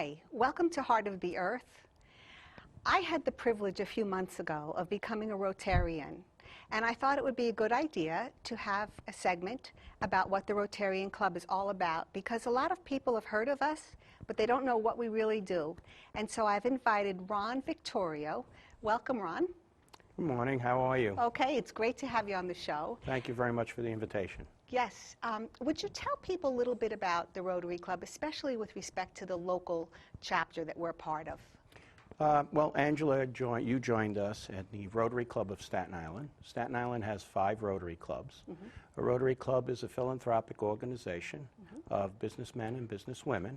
Hi, welcome to Heart of the Earth. I had the privilege a few months ago of becoming a Rotarian, and I thought it would be a good idea to have a segment about what the Rotarian Club is all about, because a lot of people have heard of us, but they don't know what we really do. And so I've invited Ron Victorio. Welcome, Ron. Good morning. How are you? Okay, it's great to have you on the show. Thank you very much for the invitation. Yes. Would you tell people a little bit about the Rotary Club, especially with respect to the local chapter that we're part of? Well, Angela, you joined us at the Rotary Club of Staten Island. Staten Island has 5 Rotary Clubs. Mm-hmm. A Rotary Club is a philanthropic organization of businessmen and businesswomen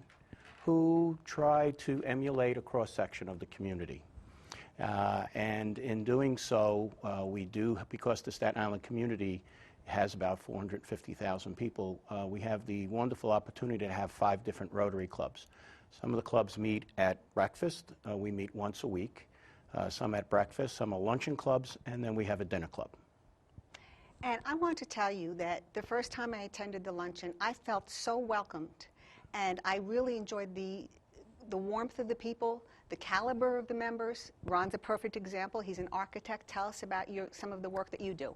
who try to emulate a cross-section of the community. And in doing so, we do, because the Staten Island community has about 450,000 people, we have the wonderful opportunity to have 5 different Rotary Clubs. Some of the clubs meet at breakfast. We meet once a week. Some at breakfast, some are luncheon clubs, and then we have a dinner club. And I want to tell you that the first time I attended the luncheon, I felt so welcomed, and I really enjoyed the warmth of the people, the caliber of the members. Ron's a perfect example. He's an architect. Tell us about some of the work that you do.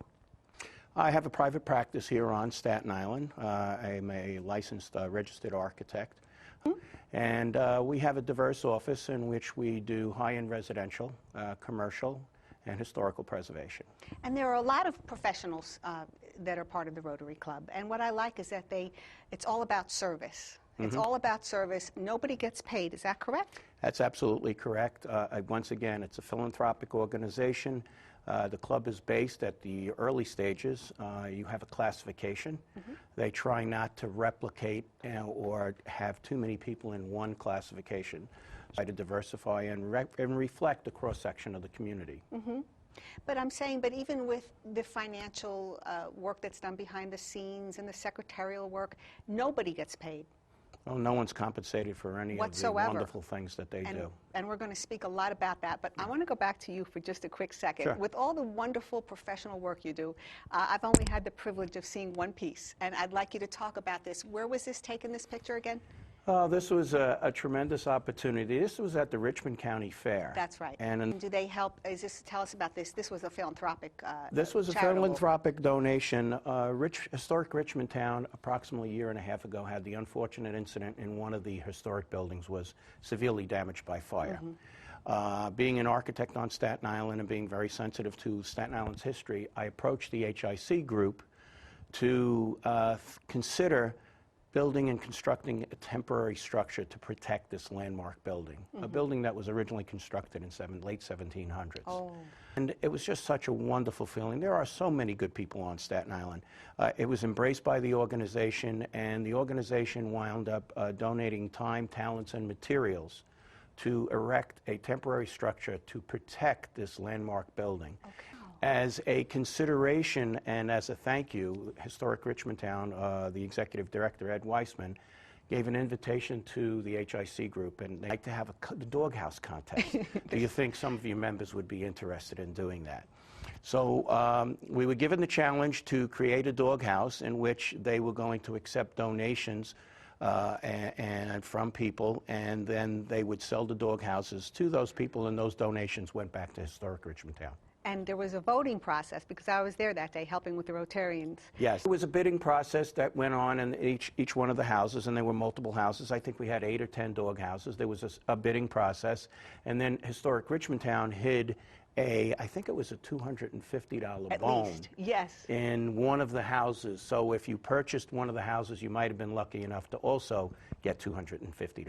I have a private practice here on Staten Island. I'm a licensed registered architect. Mm-hmm. And we have a diverse office in which we do high-end residential, commercial, and historical preservation. And there are a lot of professionals that are part of the Rotary Club. And what I like is that it's all about service. It's all about service. Nobody gets paid. Is that correct? That's absolutely correct. Once again, it's a philanthropic organization. The club is based at the early stages. You have a classification. Mm-hmm. They try not to replicate or have too many people in one classification. Try to diversify and reflect the cross-section of the community. Mm-hmm. But I'm saying, but even with the financial work that's done behind the scenes and the secretarial work, nobody gets paid. Well, no one's compensated for any whatsoever. Of the wonderful things that they do. And we're going to speak a lot about that, but I want to go back to you for just a quick second. Sure. With all the wonderful professional work you do, I've only had the privilege of seeing one piece, and I'd like you to talk about this. Where was this taken, this picture again? This was a tremendous opportunity. This was at the Richmond County Fair. That's right. And do they help? Tell us about this. This was a philanthropic This was a philanthropic donation. Historic Richmond Town, approximately a year and a half ago, had the unfortunate incident in one of the historic buildings was severely damaged by fire. Mm-hmm. Being an architect on Staten Island and being very sensitive to Staten Island's history, I approached the HIC group to consider building and constructing a temporary structure to protect this landmark building, a building that was originally constructed in late 1700s. Oh. And it was just such a wonderful feeling. There are so many good people on Staten Island. It was embraced by the organization, and the organization wound up donating time, talents, and materials to erect a temporary structure to protect this landmark building. Okay. As a consideration and as a thank you, Historic Richmond Town, the executive director, Ed Weissman, gave an invitation to the HIC group, and they'd like to have a doghouse contest. Do you think some of your members would be interested in doing that? So we were given the challenge to create a doghouse in which they were going to accept donations and from people, and then they would sell the doghouses to those people, and those donations went back to Historic Richmond Town. And there was a voting process, because I was there that day helping with the Rotarians. Yes, there was a bidding process that went on in each one of the houses, and there were multiple houses. I think we had 8 or 10 dog houses. There was a bidding process, and then Historic Richmond Town hid I think it was a $250 At bone least. Yes. in one of the houses. So if you purchased one of the houses, you might have been lucky enough to also get $250.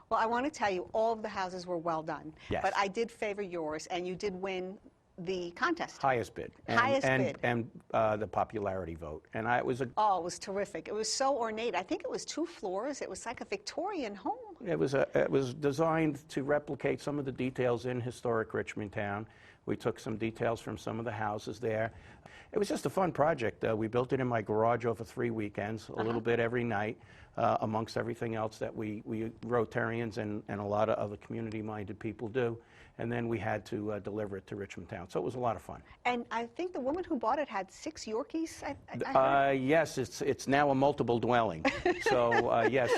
Well, I want to tell you, all of the houses were well done. Yes. But I did favor yours, and you did win the contest. Highest bid. And the popularity vote. And it was terrific. It was so ornate. I think it was 2 floors. It was like a Victorian home. It was designed to replicate some of the details in Historic Richmond Town. We took some details from some of the houses there. It was just a fun project. We built it in my garage over 3 weekends, a little bit every night, amongst everything else that we Rotarians and a lot of other community-minded people do. And then we had to deliver it to Richmond Town. So it was a lot of fun. And I think the woman who bought it had 6 Yorkies, I heard. Yes, it's now a multiple dwelling. So yes,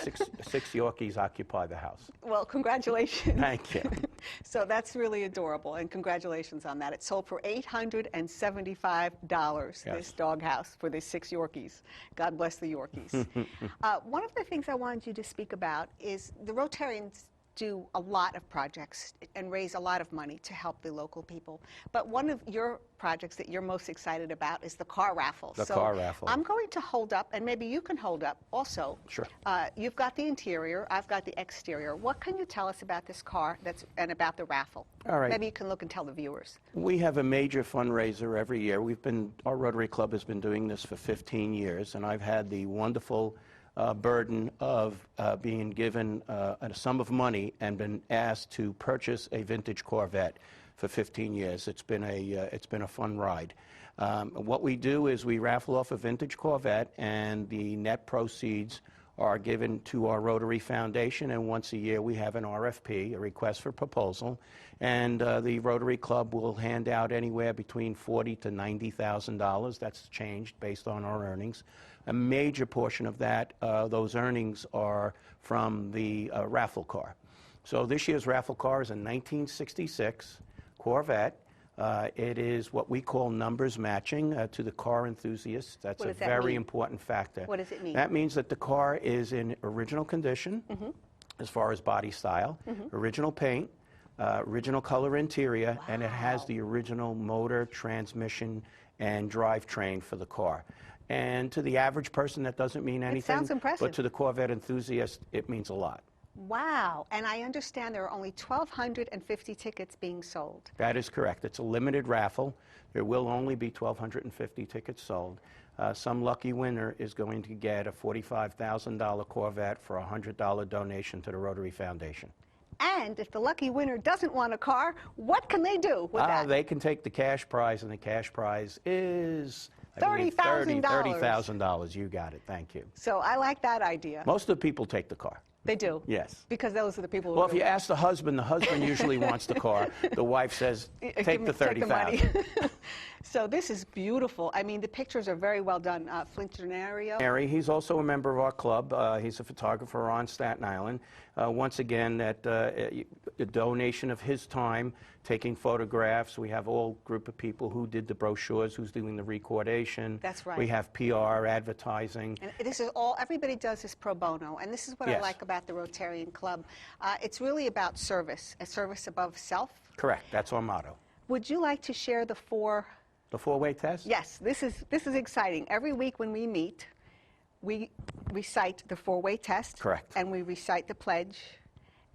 six Yorkies occupy the house. Well, congratulations. Thank you. So that's really adorable, and congratulations on that. It sold for $875, this doghouse, for the 6 Yorkies. God bless the Yorkies. One of the things I wanted you to speak about is the Rotarians do a lot of projects and raise a lot of money to help the local people. But one of your projects that you're most excited about is the car raffle. The car raffle. I'm going to hold up, and maybe you can hold up also. Sure. You've got the interior, I've got the exterior. What can you tell us about this car and about the raffle? All right. Maybe you can look and tell the viewers. We have a major fundraiser every year. Our Rotary Club has been doing this for 15 years, and I've had the wonderful burden of being given a sum of money and been asked to purchase a vintage Corvette for 15 years. It's been a fun ride. What we do is we raffle off a vintage Corvette, and the net proceeds are given to our Rotary Foundation, and once a year we have an RFP, a request for proposal, and the Rotary Club will hand out anywhere between $40,000 to $90,000. That's changed based on our earnings. A major portion of that, those earnings, are from the raffle car. So this year's raffle car is a 1966 Corvette. It is what we call numbers matching to the car enthusiasts. That's a very important factor. What does it mean? That means that the car is in original condition as far as body style, original paint, original color interior, and it has the original motor, transmission, and drivetrain for the car. And to the average person, that doesn't mean anything. It sounds impressive. But to the Corvette enthusiast, it means a lot. Wow. And I understand there are only 1,250 tickets being sold. That is correct. It's a limited raffle. There will only be 1,250 tickets sold. Some lucky winner is going to get a $45,000 Corvette for a $100 donation to the Rotary Foundation. And if the lucky winner doesn't want a car, what can they do with that? They can take the cash prize, and the cash prize is $30,000. $30,000. You got it. Thank you. So I like that idea. Most of the people take the car. They do? Yes. Because those are the people who Well, if you ask the husband usually wants the car. The wife says, take the $30,000. So this is beautiful. I mean, the pictures are very well done. Flinternario. Harry, he's also a member of our club. He's a photographer on Staten Island. Once again, a donation of his time, taking photographs. We have a whole group of people who did the brochures, who's doing the recordation. That's right. We have PR, advertising. And this is all, everybody does this pro bono, and this is what I like about the Rotarian Club. It's really about service, a service above self. Correct, that's our motto. Would you like to share the four-way test? Yes, this is exciting. Every week when we meet, we recite the 4-way test. Correct. And we recite the pledge,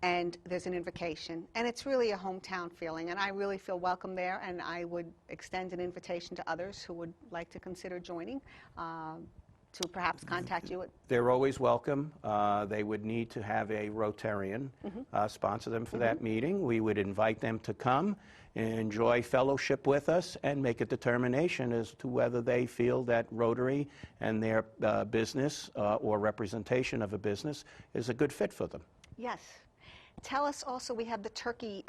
and there's an invocation. And it's really a hometown feeling, and I really feel welcome there, and I would extend an invitation to others who would like to consider joining to perhaps contact you. They're always welcome. They would need to have a Rotarian sponsor them for that meeting. We would invite them to come and enjoy fellowship with us and make a determination as to whether they feel that Rotary and their business or representation of a business is a good fit for them. Yes. Tell us also, we have the turkey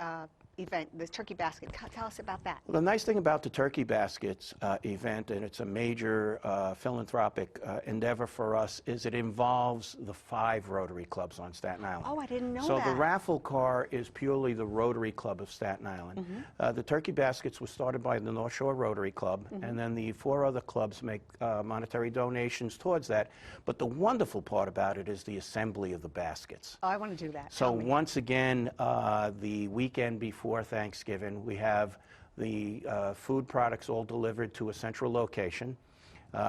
event, the turkey basket. Tell us about that. Well, the nice thing about the Turkey Baskets event, and it's a major philanthropic endeavor for us, is it involves the 5 Rotary clubs on Staten Island. Oh, I didn't know so that. So the raffle car is purely the Rotary Club of Staten Island. The Turkey Baskets was started by the North Shore Rotary Club, and then the 4 other clubs make monetary donations towards that. But the wonderful part about it is the assembly of the baskets. Oh, I want to do that. So once again, the weekend before Thanksgiving, we have the food products all delivered to a central location.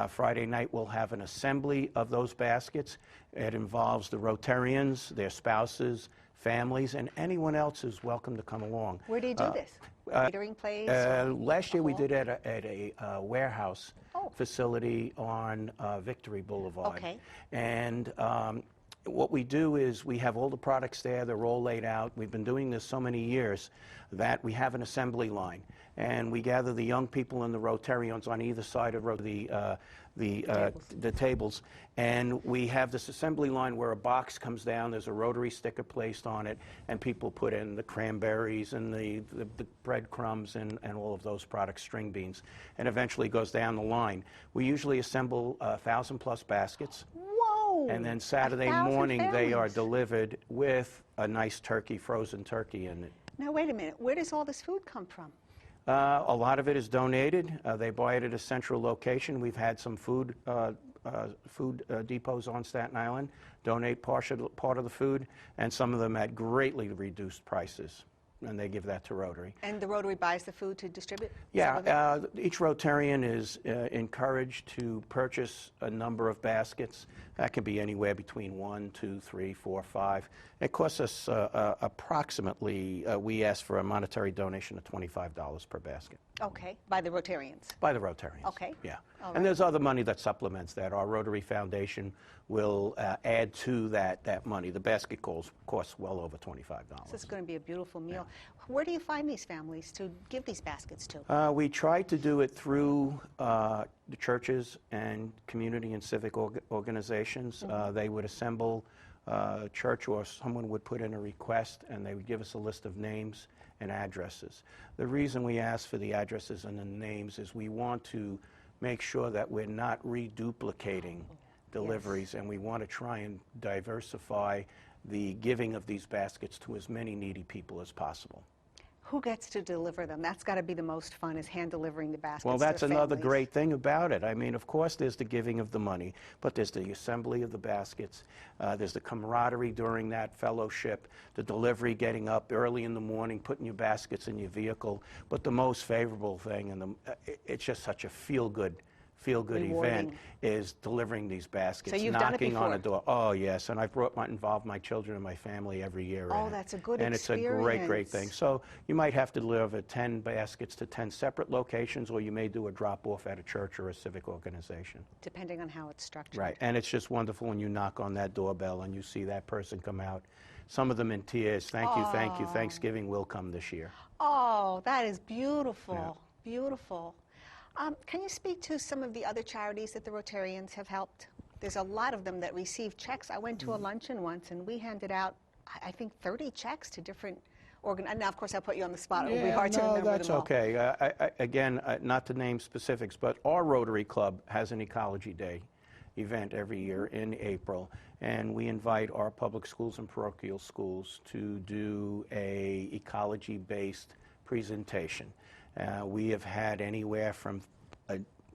Friday night, we'll have an assembly of those baskets. It involves the Rotarians, their spouses, families, and anyone else is welcome to come along. Where do you do this? Catering place? Last year, we did it at a warehouse facility on Victory Boulevard. Okay. And what we do is we have all the products there. They're all laid out. We've been doing this so many years that we have an assembly line. and we gather the young people and the Rotarians on either side of the tables, and we have this assembly line where a box comes down, there's a Rotary sticker placed on it, and people put in the cranberries and the breadcrumbs and all of those products, string beans, and eventually goes down the line. We usually assemble 1,000+ baskets. Whoa! And then Saturday morning they are delivered with a nice turkey, frozen turkey in it. Now wait a minute, where does all this food come from? A lot of it is donated. They buy it at a central location. We've had some food depots on Staten Island donate part of the food, and some of them at greatly reduced prices, and they give that to Rotary. And the Rotary buys the food to distribute? Yeah, each Rotarian is encouraged to purchase a number of baskets. That can be anywhere between 1, 2, 3, 4, 5. It costs us approximately, we ask for a monetary donation of $25 per basket. Okay, by the Rotarians? By the Rotarians. Okay. Yeah. All right. And there's other money that supplements that. Our Rotary Foundation will add to that money. The basket costs well over $25. So it's going to be a beautiful meal. Yeah. Where do you find these families to give these baskets to? We try to do it through the churches and community and civic organizations. They would assemble church, or someone would put in a request, and they would give us a list of names and addresses. The reason we ask for the addresses and the names is we want to make sure that we're not reduplicating deliveries, yes, and we want to try and diversify the giving of these baskets to as many needy people as possible. Who gets to deliver them? That's got to be the most fun, is hand delivering the baskets. Well, that's to another families. great thing about it. I mean, of course, there's the giving of the money, but there's the assembly of the baskets. There's the camaraderie during that fellowship, the delivery, getting up early in the morning, putting your baskets in your vehicle. But the most favorable thing, and it's just such a feel-good event, is delivering these baskets, so you've done it knocking on before. a door. Oh, yes, and I've involved my children and my family every year. Oh, that's a good and experience. And it's a great thing. So you might have to deliver 10 baskets to 10 separate locations, or you may do a drop-off at a church or a civic organization. Depending on how it's structured. Right, and it's just wonderful when you knock on that doorbell and you see that person come out, some of them in tears. Thank you, thank you. Thanksgiving will come this year. Oh, that is beautiful, yeah. Beautiful. Can you speak to some of the other charities that the Rotarians have helped? There's a lot of them that receive checks. I went to a luncheon once, and we handed out, I think, 30 checks to different organizations. Now, of course, I put you on the spot. It will be hard to remember them all. That's okay. Again, not to name specifics, but our Rotary Club has an Ecology Day event every year in April, and we invite our public schools and parochial schools to do a ecology-based presentation. We have had anywhere from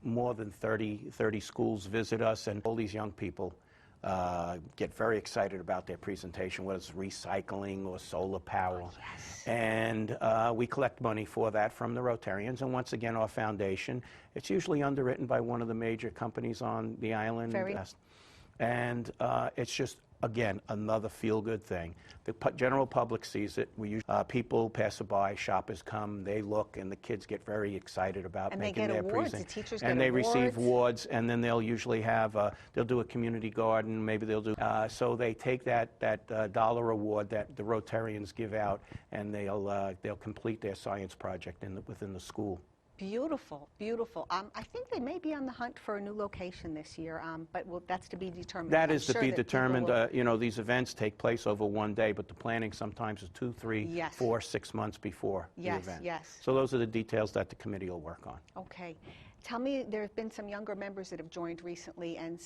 more than 30 schools visit us, and all these young people get very excited about their presentation, whether it's recycling or solar power. Oh, yes. And we collect money for that from the Rotarians. And once again, our foundation, it's usually underwritten by one of the major companies on the island. And it's just, again, another feel-good thing. The general public sees it. People, passerby, shoppers come, they look, and the kids get very excited about making their presentation. The teachers get and they awards. Receive awards, and then they'll usually have, they'll do a community garden, maybe they'll do, so they take that dollar award that the Rotarians give out, and they'll complete their science project within the school. Beautiful, beautiful. I think they may be on the hunt for a new location this year, but that's to be determined. That is to be determined. You know, these events take place over one day, but the planning sometimes is 2, 3, 4, 6 months before the event. Yes. So those are the details that the committee will work on. Okay. Tell me, there have been some younger members that have joined recently, and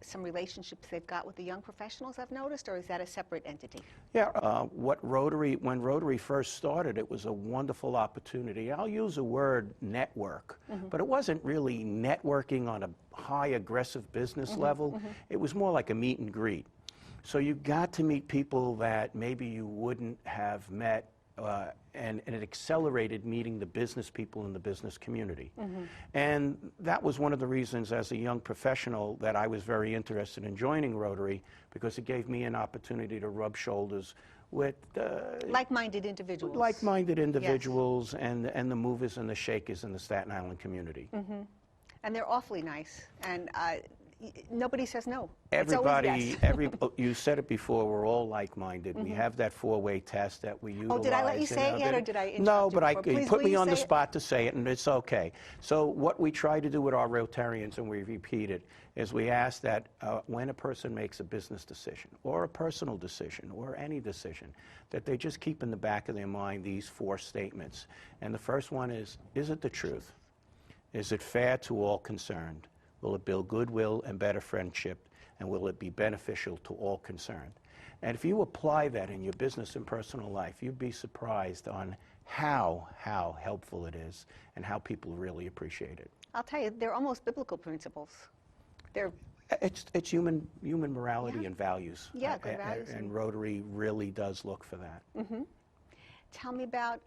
some relationships they've got with the young professionals, I've noticed, or is that a separate entity? Yeah, when Rotary first started, it was a wonderful opportunity. I'll use the word network, but it wasn't really networking on a high, aggressive business level. It was more like a meet and greet. So you got to meet people that maybe you wouldn't have met, and it accelerated meeting the business people in the business community. And that was one of the reasons as a young professional that I was very interested in joining Rotary, because it gave me an opportunity to rub shoulders with like-minded individuals. Like-minded individuals, yes. and the movers and the shakers in the Staten Island community. And they're awfully nice. And nobody says no. Everybody, it's always yes. you said it before, we're all like-minded. We have that four-way test that we utilize. Oh, did I let you say it yet, or did I interrupt No, you but before? Please, you put will me you on the say it? spot to say it, and it's okay. So what we try to do with our Rotarians, and we repeat it, is we ask that when a person makes a business decision, or a personal decision, or any decision, that they just keep in the back of their mind these four statements. And the first one is it the truth? Is it fair to all concerned? Will it build goodwill and better friendship? And will it be beneficial to all concerned? And if you apply that in your business and personal life, you'd be surprised on how helpful it is and how people really appreciate it. I'll tell you, they're almost biblical principles. They're It's human morality and values. Yeah, good values. And Rotary really does look for that. Tell me about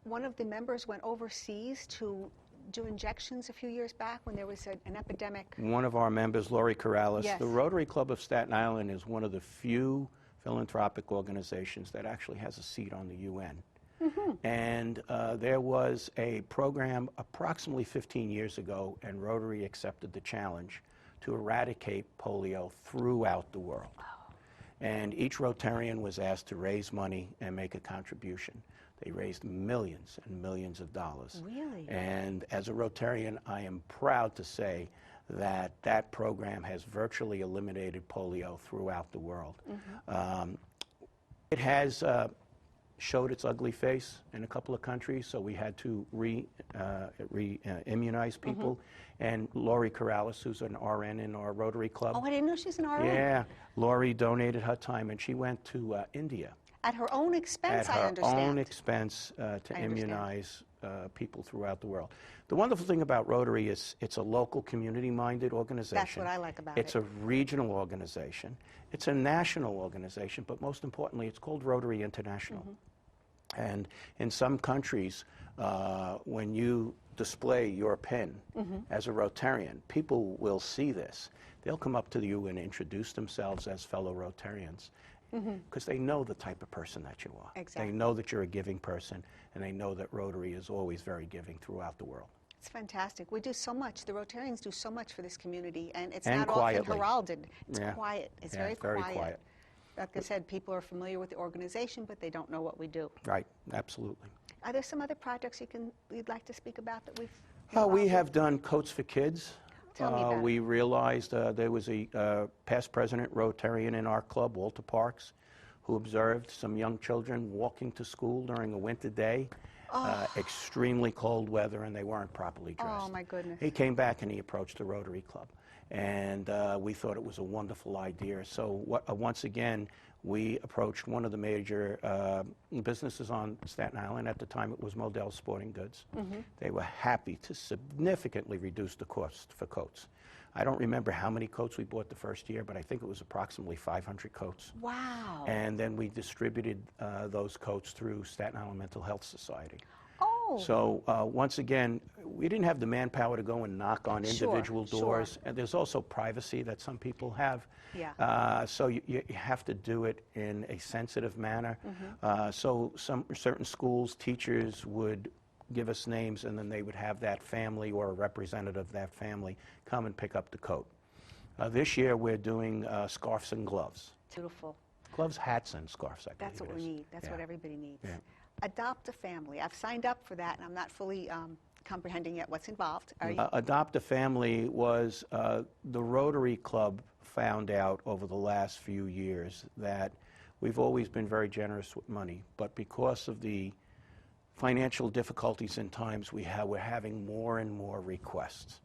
one of the members went overseas to do injections a few years back when there was an epidemic. One of our members, Lori Corrales, Yes. the Rotary Club of Staten Island is one of the few philanthropic organizations that actually has a seat on the UN. And there was a program approximately 15 years ago, and Rotary accepted the challenge to eradicate polio throughout the world. And each Rotarian was asked to raise money and make a contribution. They raised millions and millions of dollars. Really? And as a Rotarian, I am proud to say that that program has virtually eliminated polio throughout the world. It has showed its ugly face in a couple of countries, so we had to immunize people. And Lori Corrales, who's an RN in our Rotary Club. Oh, I didn't know she's an RN. Yeah, Lori donated her time, and she went to India. At her own expense, At I her understand. own expense to immunize people throughout the world. The wonderful thing about Rotary is it's a local community-minded organization. That's what I like about it. It's a regional organization. It's a national organization, but most importantly, it's called Rotary International. And in some countries, when you display your pin as a Rotarian, people will see this. They'll come up to you and introduce themselves as fellow Rotarians because they know the type of person that you are. Exactly. They know that you're a giving person, and they know that Rotary is always very giving throughout the world. It's fantastic. We do so much. The Rotarians do so much for this community, and it's And not quietly. often heralded. It's Yeah. quiet. It's Yeah, very very quiet. Like I said, people are familiar with the organization, but they don't know what we do. Right, absolutely. Are there some other projects you'd like to speak about that we've We involved have done Coats for Kids. Tell me about we realized there was a past president Rotarian in our club, Walter Parks, who observed some young children walking to school during a winter day, extremely cold weather, and they weren't properly dressed. Oh, my goodness. He came back and he approached the Rotary Club, and we thought it was a wonderful idea. So once again, we approached one of the major businesses on Staten Island. At the time, it was Modell Sporting Goods. They were happy to significantly reduce the cost for coats. I don't remember how many coats we bought the first year, but I think it was approximately 500 coats. Wow. And then we distributed those coats through Staten Island Mental Health Society. Oh. So once again, we didn't have the manpower to go and knock on individual doors. Sure. And there's also privacy that some people have. Yeah. So you have to do it in a sensitive manner. So certain schools, teachers would give us names, and then they would have that family or a representative of that family come and pick up the coat. This year we're doing scarves and gloves. Beautiful. Gloves, hats, and scarves, I believe. That's what we need. That's what everybody needs. Yeah. Adopt a family. I've signed up for that, and I'm not fully comprehending yet what's involved. Are you? Adopt a Family was the Rotary Club found out over the last few years that we've always been very generous with money, but because of the financial difficulties and times we're having more and more requests.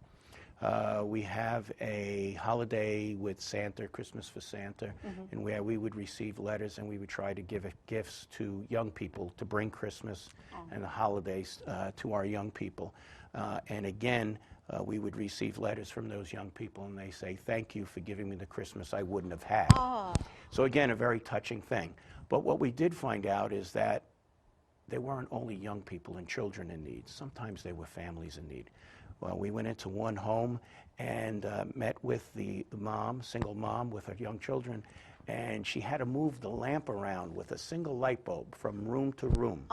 We have a holiday with Santa, Christmas for Santa, and where we would receive letters and we would try to give gifts to young people to bring Christmas and the holidays to our young people. And again, we would receive letters from those young people, and they say, "Thank you for giving me the Christmas I wouldn't have had." Oh. So again, a very touching thing. But what we did find out is that they weren't only young people and children in need. Sometimes they were families in need. Well, we went into one home and met with the mom, single mom with her young children, and she had to move the lamp around with a single light bulb from room to room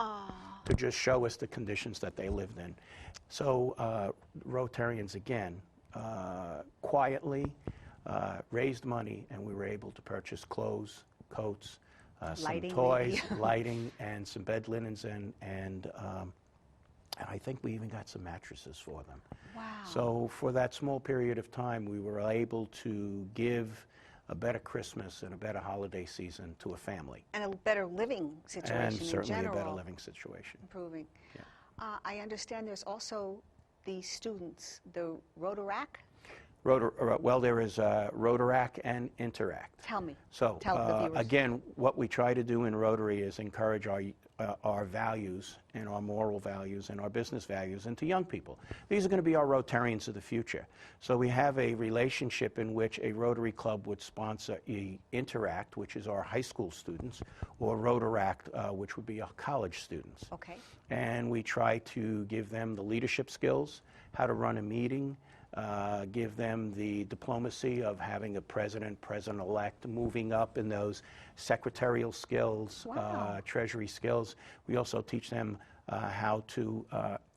to just show us the conditions that they lived in. So Rotarians, again, quietly, raised money, and we were able to purchase clothes, coats, some Lighting, toys, maybe. lighting, and some bed linens, and I think we even got some mattresses for them. Wow. So for that small period of time, we were able to give a better Christmas and a better holiday season to a family. And a better living situation And in certainly general. a better living situation. Improving. Yeah. I understand there's also the students, the Rotaract. Well, there is Rotaract and Interact. Tell me. So Tell the viewers. again, what we try to do in Rotary is encourage our values and our moral values and our business values into young people. These are going to be our Rotarians of the future. So we have a relationship in which a Rotary Club would sponsor Interact, which is our high school students, or Rotaract, which would be our college students. Okay. And we try to give them the leadership skills, how to run a meeting, give them the diplomacy of having a president-elect, moving up in those secretarial skills, Wow. treasury skills. We also teach them how to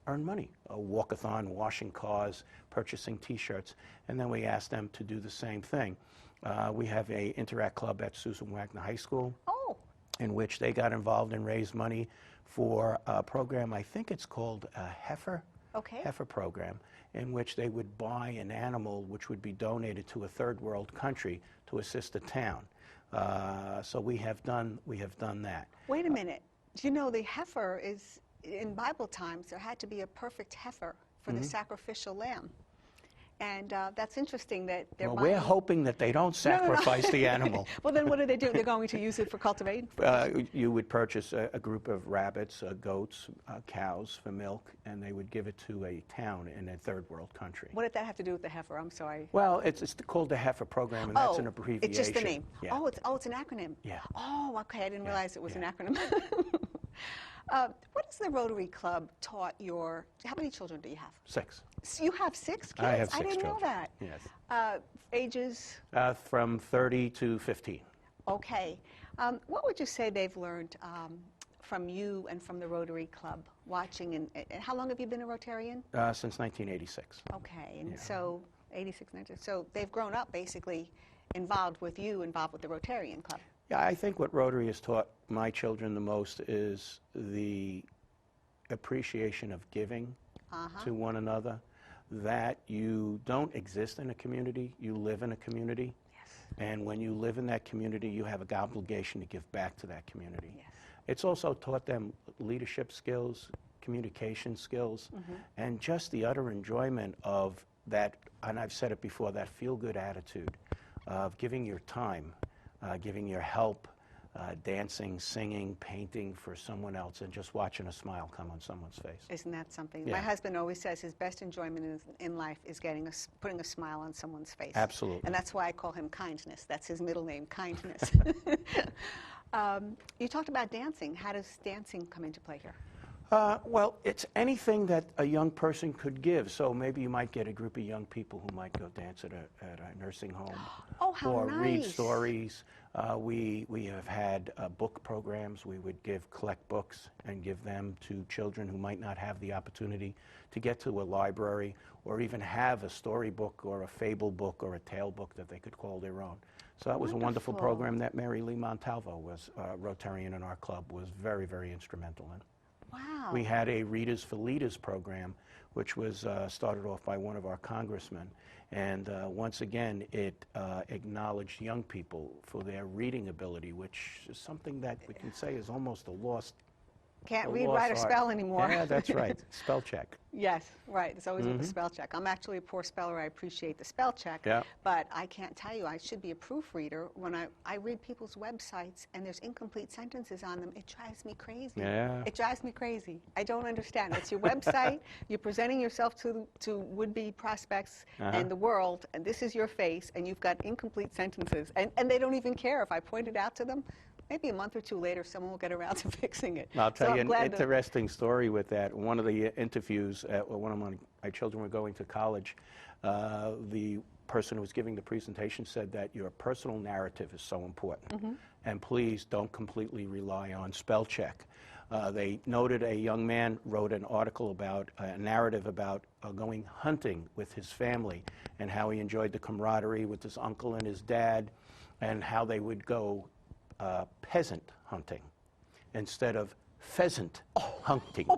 earn money, a walkathon, washing cars, purchasing T-shirts, and then we ask them to do the same thing. We have a Interact Club at Susan Wagner High School, Oh. in which they got involved and raised money for a program, I think it's called a heifer program, in which they would buy an animal which would be donated to a third world country to assist a town. So we have done that. Wait a minute. Do you know the heifer is, in Bible times, there had to be a perfect heifer for the sacrificial lamb. And that's interesting that they're Well, buying... we're hoping that they don't sacrifice the animal. Well, then what do? They're going to use it for cultivating? You would purchase a group of rabbits, goats, cows for milk, and they would give it to a town in a third world country. What did that have to do with the heifer? I'm sorry. Well, it's called the heifer program, and that's an abbreviation. It's just the name. Yeah. Oh, it's an acronym. Yeah. Oh, okay. I didn't realize it was an acronym. What has the Rotary Club taught your... How many children do you have? 6. You have 6 kids? I have 6 didn't children. know that. Yes. Ages? From 30 to 15. Okay. What would you say they've learned from you and from the Rotary Club, watching? And how long have you been a Rotarian? Since 1986. Okay. And so, 86, 90. So they've grown up basically involved with you, involved with the Rotarian Club. Yeah, I think what Rotary has taught my children the most is the appreciation of giving to one another, that you don't exist in a community, you live in a community. Yes. And when you live in that community, you have an obligation to give back to that community. Yes. It's also taught them leadership skills, communication skills, and just the utter enjoyment of that, and I've said it before, that feel-good attitude of giving your time, giving your help, dancing, singing, painting for someone else, and just watching a smile come on someone's face. Isn't that something? Yeah. My husband always says his best enjoyment in life is putting a smile on someone's face. Absolutely. And that's why I call him Kindness. That's his middle name, Kindness. You talked about dancing. How does dancing come into play here? Well, it's anything that a young person could give. So maybe you might get a group of young people who might go dance at a nursing home. Oh, how or nice. Read stories. We have had book programs. We would collect books and give them to children who might not have the opportunity to get to a library or even have a storybook or a fable book or a tale book that they could call their own. So that was a wonderful program that Mary Lee Montalvo, was Rotarian in our club, was very, very instrumental in. Wow. We had a Readers for Leaders program, which was started off by one of our congressmen. And once again, it acknowledged young people for their reading ability, which is something that we can say is almost a lost Can't read, write, or spell anymore. Yeah, that's right. Spell check. Yes, right. It's always with the spell check. I'm actually a poor speller. I appreciate the spell check. Yeah. But I can't tell you, I should be a proofreader. When I read people's websites and there's incomplete sentences on them, it drives me crazy. Yeah. It drives me crazy. I don't understand. It's your website. You're presenting yourself to would-be prospects and the world, and this is your face, and you've got incomplete sentences. And they don't even care if I point it out to them. Maybe a month or two later, someone will get around to fixing it. I'll tell you an glad interesting story with that. One of the interviews, one of my children were going to college, the person who was giving the presentation said that your personal narrative is so important, and please don't completely rely on spell check. They noted a young man wrote an article about, a narrative about going hunting with his family and how he enjoyed the camaraderie with his uncle and his dad and how they would go peasant hunting instead of pheasant hunting.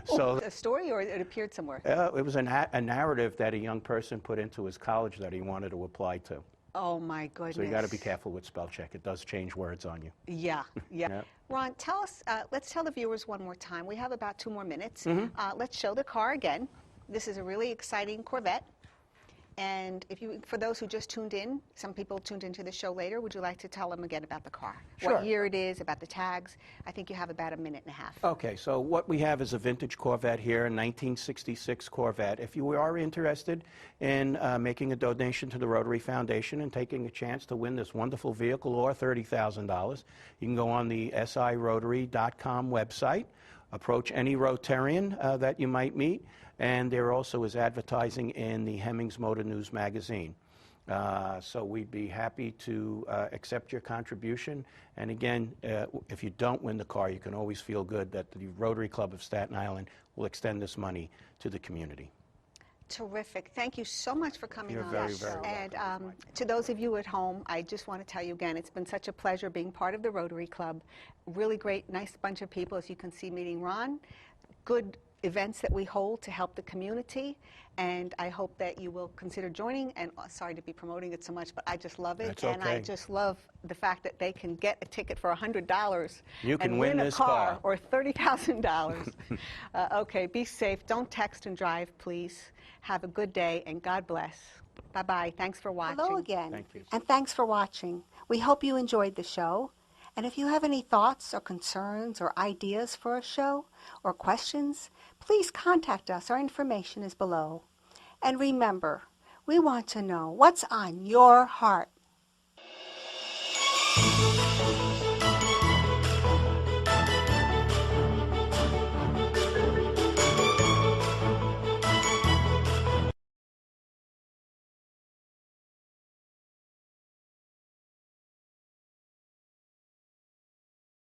So A story, or it appeared somewhere? it was a narrative that a young person put into his college that he wanted to apply to. Oh my goodness. So you got to be careful with spell check. It does change words on you. Yeah, yeah. Yeah. Ron, tell us, let's tell the viewers one more time. We have about 2 more minutes. Let's show the car again. This is a really exciting Corvette. And for those who just tuned in, some people tuned into the show later, would you like to tell them again about the car? Sure. What year it is, about the tags? I think you have about 1.5 minutes. Okay, so what we have is a vintage Corvette here, a 1966 Corvette. If you are interested in making a donation to the Rotary Foundation and taking a chance to win this wonderful vehicle or $30,000, you can go on the sirotary.com website, approach any Rotarian that you might meet, and there also is advertising in the Hemmings Motor News magazine. So we'd be happy to accept your contribution. And again, if you don't win the car, you can always feel good that the Rotary Club of Staten Island will extend this money to the community. Terrific. Thank you so much for coming You're on. very, very And welcome. to those of you at home, I just want to tell you again, it's been such a pleasure being part of the Rotary Club. Really great, nice bunch of people, as you can see, meeting Ron. Good events that we hold to help the community, and I hope that you will consider joining. And sorry to be promoting it so much, but I just love it. That's And I okay. just love the fact that they can get a ticket for $100 You can and win win a this car car. or $30,000. Okay, be safe. Don't text and drive, please. Have a good day, and God bless. Bye-bye. Thanks for watching. Hello again. Thank you. And thanks for watching. We hope you enjoyed the show. And if you have any thoughts or concerns or ideas for a show or questions, please contact us. Our information is below. And remember, we want to know what's on your heart.